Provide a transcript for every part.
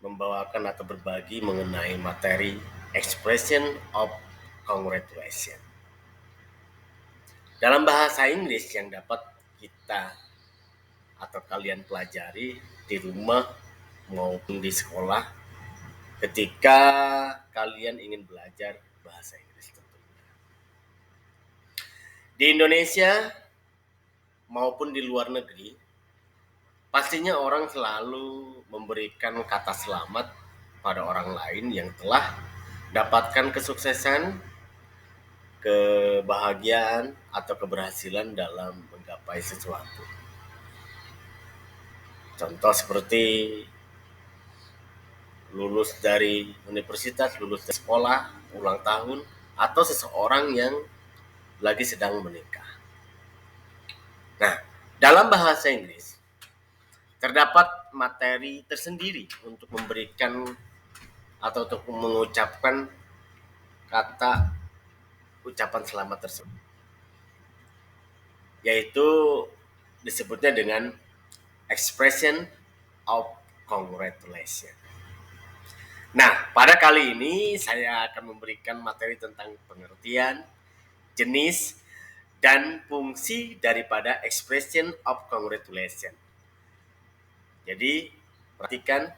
membawakan atau berbagi mengenai materi expression of congratulation. Dalam bahasa Inggris yang dapat kita atau kalian pelajari di rumah maupun di sekolah ketika kalian ingin belajar bahasa Inggris tentunya. Di Indonesia maupun di luar negeri, pastinya orang selalu memberikan kata selamat pada orang lain yang telah dapatkan kesuksesan, kebahagiaan, atau keberhasilan dalam menggapai sesuatu. Contoh seperti lulus dari universitas, lulus dari sekolah, ulang tahun, atau seseorang yang lagi sedang menikah. Nah, dalam bahasa Inggris terdapat materi tersendiri untuk memberikan atau untuk mengucapkan kata ucapan selamat tersebut, yaitu disebutnya dengan expression of congratulation. Nah, pada kali ini saya akan memberikan materi tentang pengertian, jenis, dan fungsi daripada expression of congratulation. Jadi, perhatikan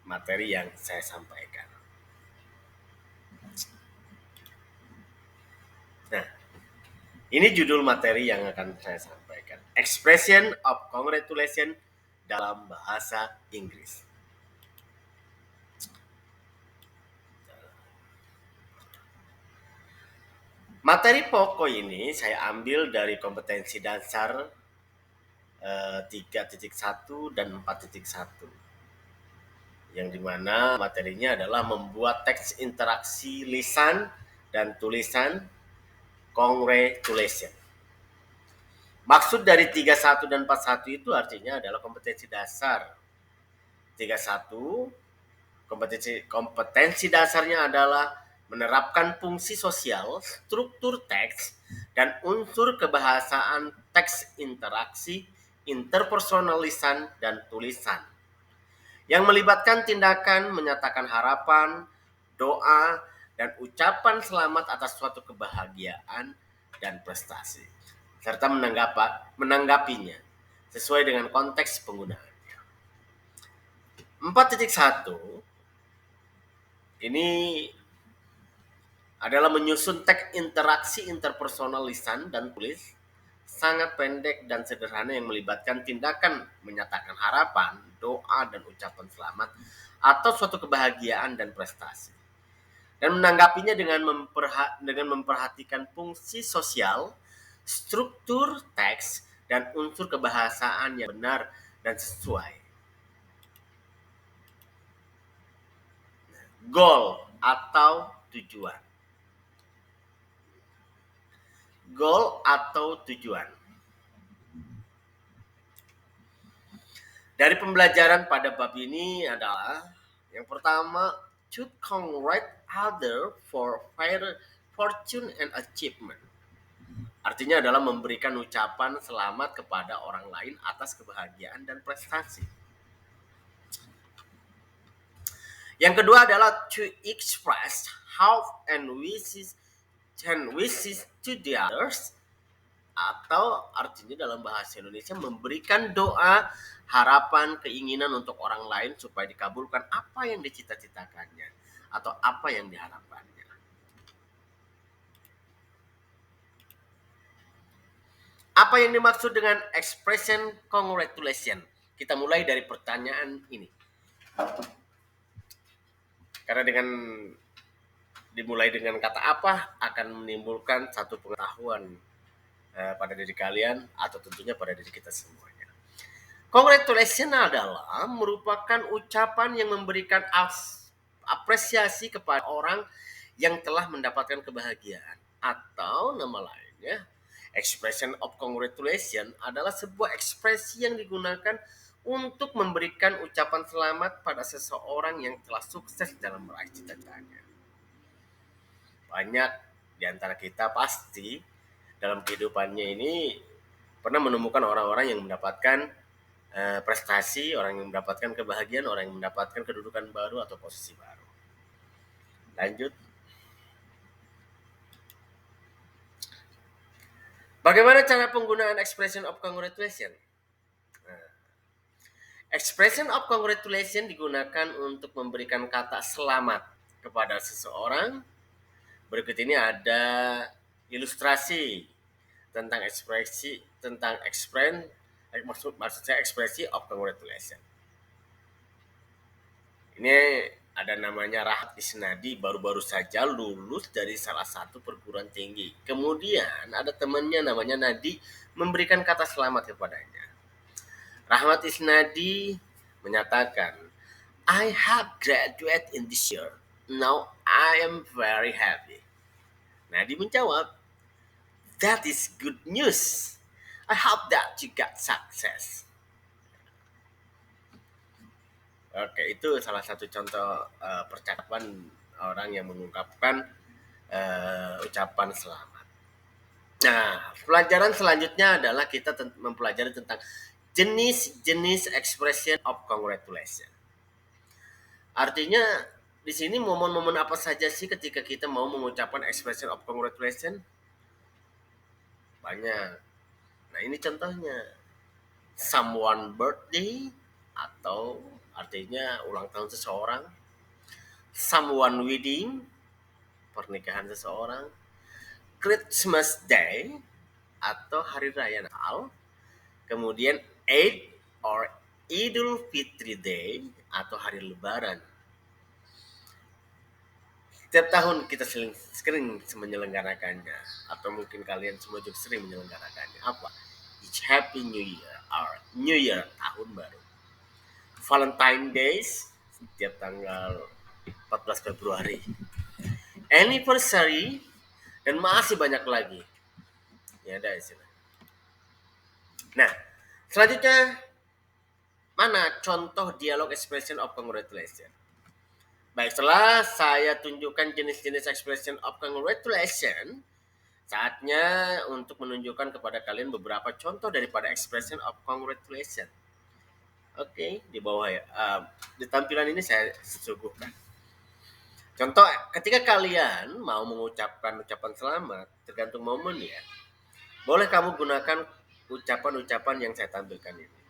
materi yang saya sampaikan. Nah, ini judul materi yang akan saya sampaikan. Expression of congratulation dalam bahasa Inggris. Materi pokok ini saya ambil dari kompetensi dasar 3.1 dan 4.1. Yang dimana materinya adalah membuat teks interaksi lisan dan tulisan congratulation. Maksud dari 31 dan 41 itu artinya adalah kompetensi dasar. 31 kompetensi dasarnya adalah menerapkan fungsi sosial, struktur teks, dan unsur kebahasaan teks interaksi, interpersonal lisan, dan tulisan. Yang melibatkan tindakan menyatakan harapan, doa, dan ucapan selamat atas suatu kebahagiaan dan prestasi, serta menanggapinya sesuai dengan konteks penggunaannya. 4.1 ini adalah menyusun teks interaksi interpersonal lisan dan tulis sangat pendek dan sederhana yang melibatkan tindakan menyatakan harapan, doa, dan ucapan selamat atau suatu kebahagiaan dan prestasi. Dan menanggapinya dengan memperhatikan fungsi sosial, struktur teks, dan unsur kebahasaan yang benar dan sesuai. Goal atau tujuan. Goal atau tujuan. Dari pembelajaran pada bab ini adalah yang pertama, to congratulate other for fortune and achievement. Artinya adalah memberikan ucapan selamat kepada orang lain atas kebahagiaan dan prestasi. Yang kedua adalah to express hope and wishes to the others, atau artinya dalam bahasa Indonesia memberikan doa, harapan, keinginan untuk orang lain supaya dikabulkan apa yang dicita-citakannya atau apa yang diharapkannya. Apa yang dimaksud dengan expression congratulation? Kita mulai dari pertanyaan ini. Karena dimulai dengan kata apa akan menimbulkan satu pengetahuan pada diri kalian atau tentunya pada diri kita semuanya. Congratulation adalah merupakan ucapan yang memberikan apresiasi kepada orang yang telah mendapatkan kebahagiaan, atau nama lainnya expression of congratulation adalah sebuah ekspresi yang digunakan untuk memberikan ucapan selamat pada seseorang yang telah sukses dalam meraih cita-citanya. Banyak di antara kita pasti dalam kehidupannya ini pernah menemukan orang-orang yang mendapatkan prestasi, orang yang mendapatkan kebahagiaan, orang yang mendapatkan kedudukan baru atau posisi baru. Lanjut. Bagaimana cara penggunaan expression of congratulation? Nah, expression of congratulation digunakan untuk memberikan kata selamat kepada seseorang. Berikut ini ada ilustrasi tentang maksud saya ekspresi of congratulation. Ini ada namanya Rahmat Isnadi, baru-baru saja lulus dari salah satu perguruan tinggi. Kemudian ada temannya namanya Nadi memberikan kata selamat kepadanya. Rahmat Isnadi menyatakan, I have graduated in this year. Now I am very happy. Nadi menjawab, that is good news. I hope that you got success. Oke, itu salah satu contoh percakapan orang yang mengungkapkan ucapan selamat. Nah, pelajaran selanjutnya adalah kita mempelajari tentang jenis-jenis expression of congratulation. Artinya di sini momen-momen apa saja sih ketika kita mau mengucapkan expression of congratulation? Banyak. Nah, ini contohnya. Someone birthday atau artinya ulang tahun seseorang. Someone wedding, pernikahan seseorang. Christmas Day atau hari raya Natal. Kemudian Eid or Idul Fitri Day atau hari lebaran. Setiap tahun kita sering menyelenggarakannya, atau mungkin kalian semua juga sering menyelenggarakannya. Apa? It's Happy New Year or New Year, tahun baru. Valentine Days setiap tanggal 14 Februari. Anniversary dan masih banyak lagi. Ya ada istilah. Nah, selanjutnya mana contoh dialog expression of congratulation? Baik, setelah saya tunjukkan jenis-jenis expression of congratulation, saatnya untuk menunjukkan kepada kalian beberapa contoh daripada expression of congratulation. Oke, di bawah ya. Di tampilan ini saya suguhkan. Contoh, ketika kalian mau mengucapkan ucapan selamat, tergantung momen ya. Boleh kamu gunakan ucapan-ucapan yang saya tampilkan ini.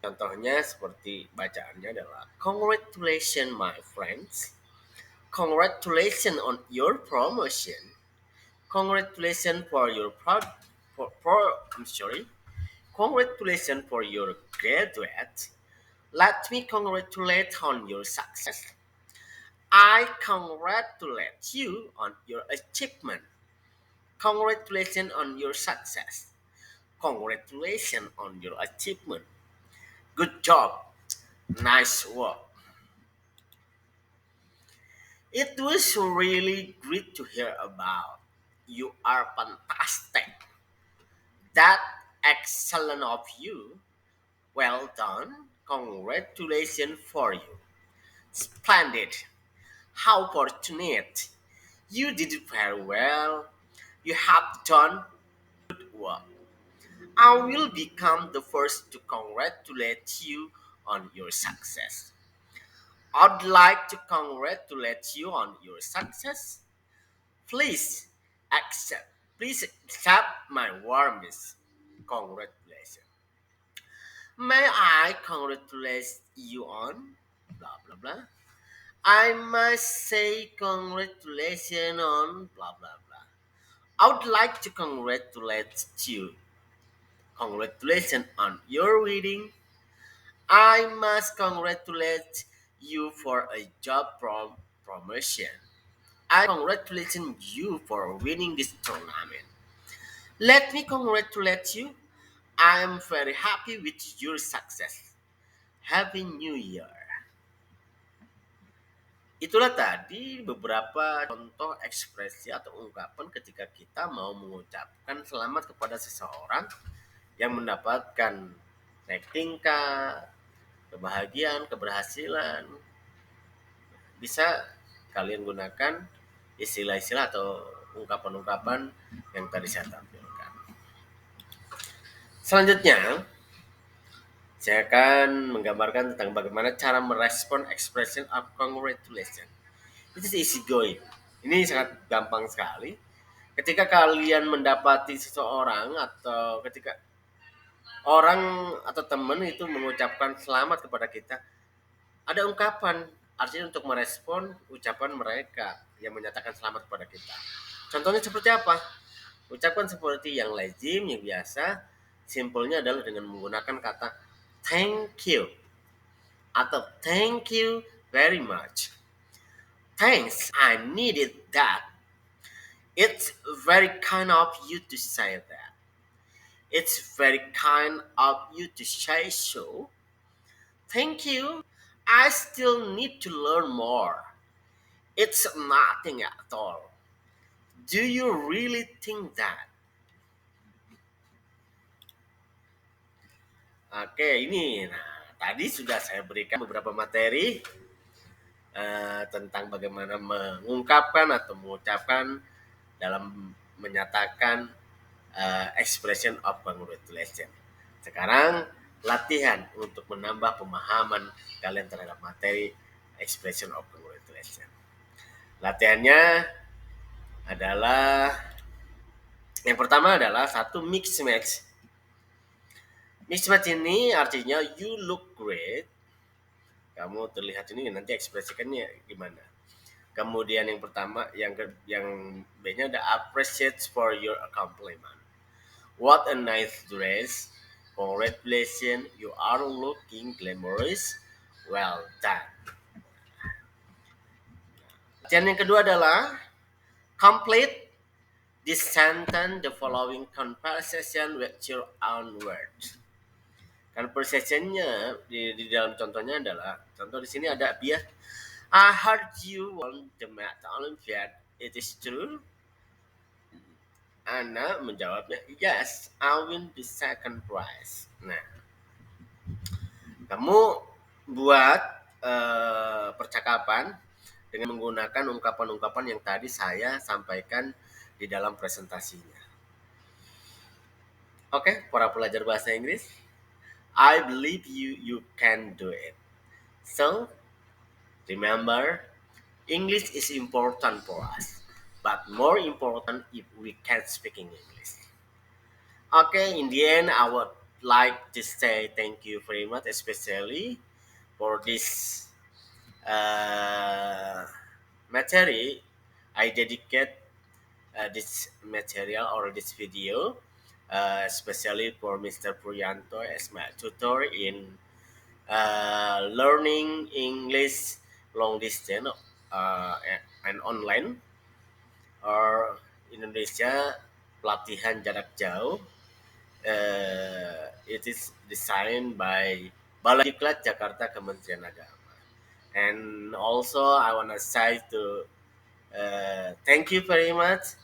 Contohnya seperti bacaannya adalah congratulations my friends, congratulations on your promotion, congratulations for your congratulations for your graduate. Let me congratulate on your success. I congratulate you on your achievement. Congratulations on your success. Congratulations on your achievement. Good job. Nice work. It was really great to hear about. You are fantastic. That excellent of you. Well done. Congratulations for you. Splendid. How fortunate. You did it very well. You have done good work. I will become the first to congratulate you on your success. I'd like to congratulate you on your success. Please accept. Please accept my warmest congratulations. May I congratulate you on blah blah blah. I must say congratulations on blah blah blah. I would like to congratulate you. Congratulations on your wedding. I must congratulate you for a job promotion. I congratulate you for winning this tournament. Let me congratulate you. I am very happy with your success. Happy New Year. Itulah tadi beberapa contoh ekspresi atau ungkapan ketika kita mau mengucapkan selamat kepada seseorang yang mendapatkan naik tingkat, kebahagiaan, keberhasilan. Bisa kalian gunakan istilah-istilah atau ungkapan-ungkapan yang tadi saya tampilkan. Selanjutnya, Saya akan menggambarkan tentang bagaimana cara merespon expression of congratulation. It is easy going. Ini sangat gampang sekali. Ketika kalian mendapati seseorang atau ketika orang atau teman itu mengucapkan selamat kepada kita, ada ungkapan artinya untuk merespon ucapan mereka yang menyatakan selamat kepada kita. Contohnya seperti apa? Ucapan seperti yang lazim, yang biasa, simpelnya adalah dengan menggunakan kata thank you atau thank you very much. Thanks, I needed that. It's very kind of you to say that. It's very kind of you to say so. Thank you. I still need to learn more. It's nothing at all. Do you really think that? Oke, ini. Nah, tadi sudah saya berikan beberapa materi tentang bagaimana mengungkapkan atau mengucapkan dalam menyatakan expression of congratulation. Sekarang latihan untuk menambah pemahaman kalian terhadap materi expression of congratulation. Latihannya adalah yang pertama adalah satu mix match. Mix match ini artinya you look great. Kamu terlihat ini nanti ekspresikannya gimana. Kemudian yang pertama yang B-nya ada appreciate for your accomplishment. What a nice dress. Congratulations, you are looking glamorous. Well done. Dan yang kedua adalah complete this sentence the following conversation with your own words. Conversationnya di dalam contohnya adalah contoh di sini ada ya. I heard you won the math Olympiad. It is true? Ana menjawabnya, yes, I win the second prize. Nah, kamu buat percakapan dengan menggunakan ungkapan-ungkapan yang tadi saya sampaikan di dalam presentasinya. Oke, para pelajar bahasa Inggris, I believe you can do it. So, remember, English is important for us, but more important if we can speak in English. Okay, in the end, I would like to say thank you very much, especially for this material. I dedicate this material or this video, especially for Mr. Puryanto as my tutor in learning English long distance and online or Indonesia pelatihan jarak jauh. It is designed by Balai Diklat Jakarta Kementerian Agama. And also I want to say to thank you very much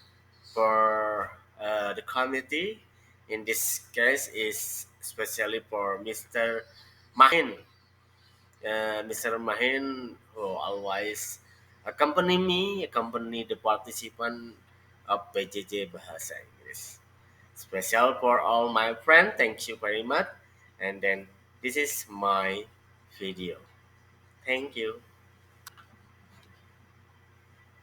for the committee. In this case is especially for Mr. Mahin. Mr. Mahin who always accompany the participant of PJJ Bahasa Inggris. Special for all my friends, thank you very much. And then this is my video. Thank you.